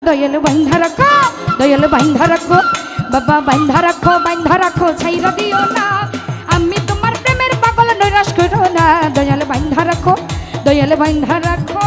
দয়াল বান্ধা রাখো, দয়াল বান্ধা রাখো, বাবা বান্ধা রাখো, ছাইরা দিও না। আমি তোমার প্রেমের পাগল, নৈরাশ করো না। দয়াল বান্ধা রাখো, দয়াল বান্ধা রাখো।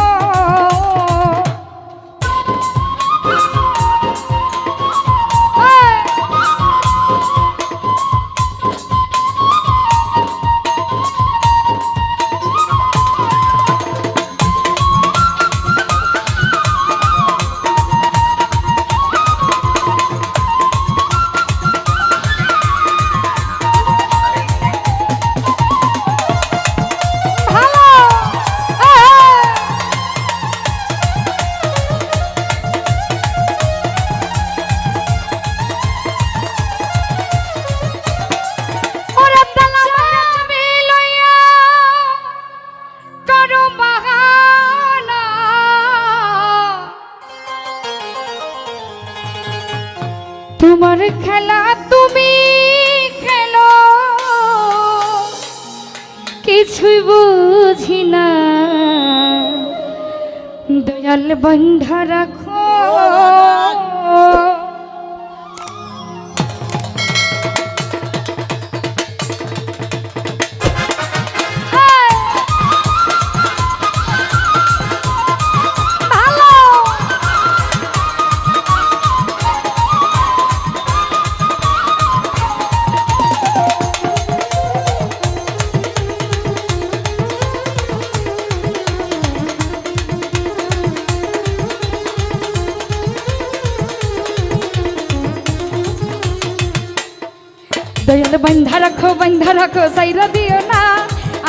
তোমার খেলা তুমি খেলো, কিছুই বুঝি না। দয়াল বান্ধা রাখো, দয়াল বান্ধা রাখো, সাইরা দিও না।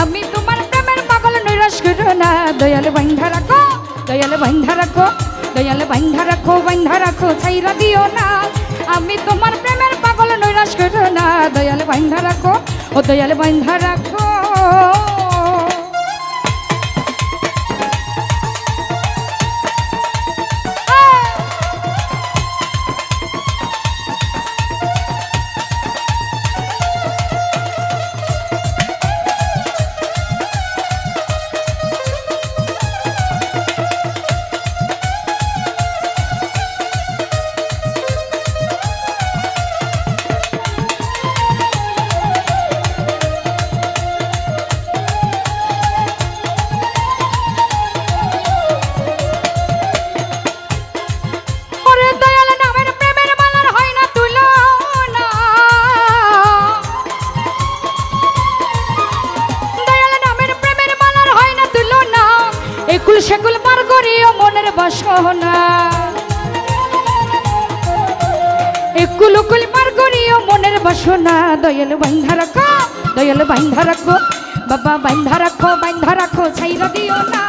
আমি তোমার প্রেমের পাগল, নৈরাশ করো না। দয়াল বান্ধা রাখো, দয়াল বান্ধা রাখো, দয়াল বান্ধা রাখো, ছাইরা দিও না। আমি তোমার প্রেমের পাগল, নৈরাশ করো না। দয়াল বান্ধা রাখো, ও দয়াল বান্ধা রাখো। সেগুল পার করিও মনের বাসনা, একুল কুল পার করিও মনের বাসনা। দয়াল বান্ধা রাখো, দয়াল বান্ধা রাখো, বাবা বান্ধা রাখো, ছাইরা দিও না।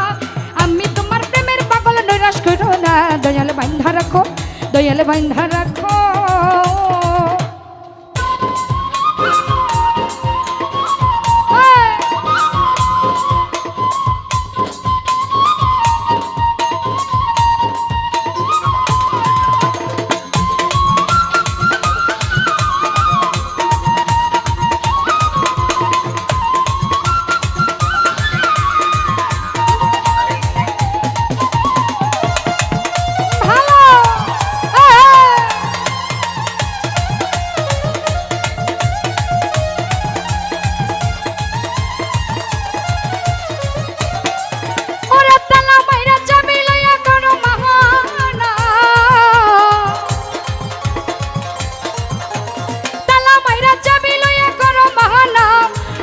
আমি তোমার প্রেমের পাগল, নৈরাশ করো না। দয়াল বান্ধা রাখো, দয়াল বান্ধা রাখো।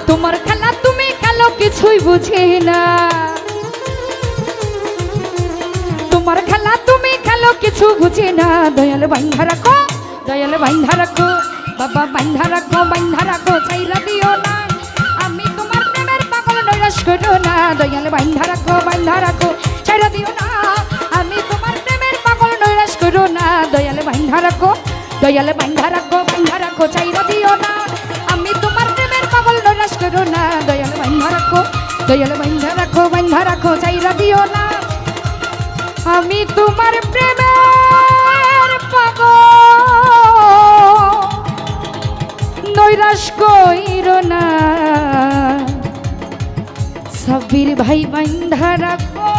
তোমার খেলা তুমি খেলো, কিছুই বুঝি না। তোমার খেলা তুমি খেলো, কিছু বুঝি না। দয়াল বান্ধা রাখো, দয়াল বান্ধা রাখো, বাবা বান্ধা রাখো, ছাইরা দিও না। আমি তোমার প্রেমের পাগল, নৈরাশ করো না। দয়াল বান্ধা রাখো, ছাইরা দিও না। আমি তোমার প্রেমের পাগল, নৈরাশ করো না। দয়াল বান্ধা রাখো, দয়াল বান্ধা রাখো, ছাইরা দিও না। আমি তোমার প্রেমের পাগল, নৈরাশ করো না। দয়াল বান্ধা রাখো, ছাইরা দিও না। আমি তোমার প্রেমের পাগল, নৈরাশ কইরো না। সাব্বির ভাই বান্ধা রাখো।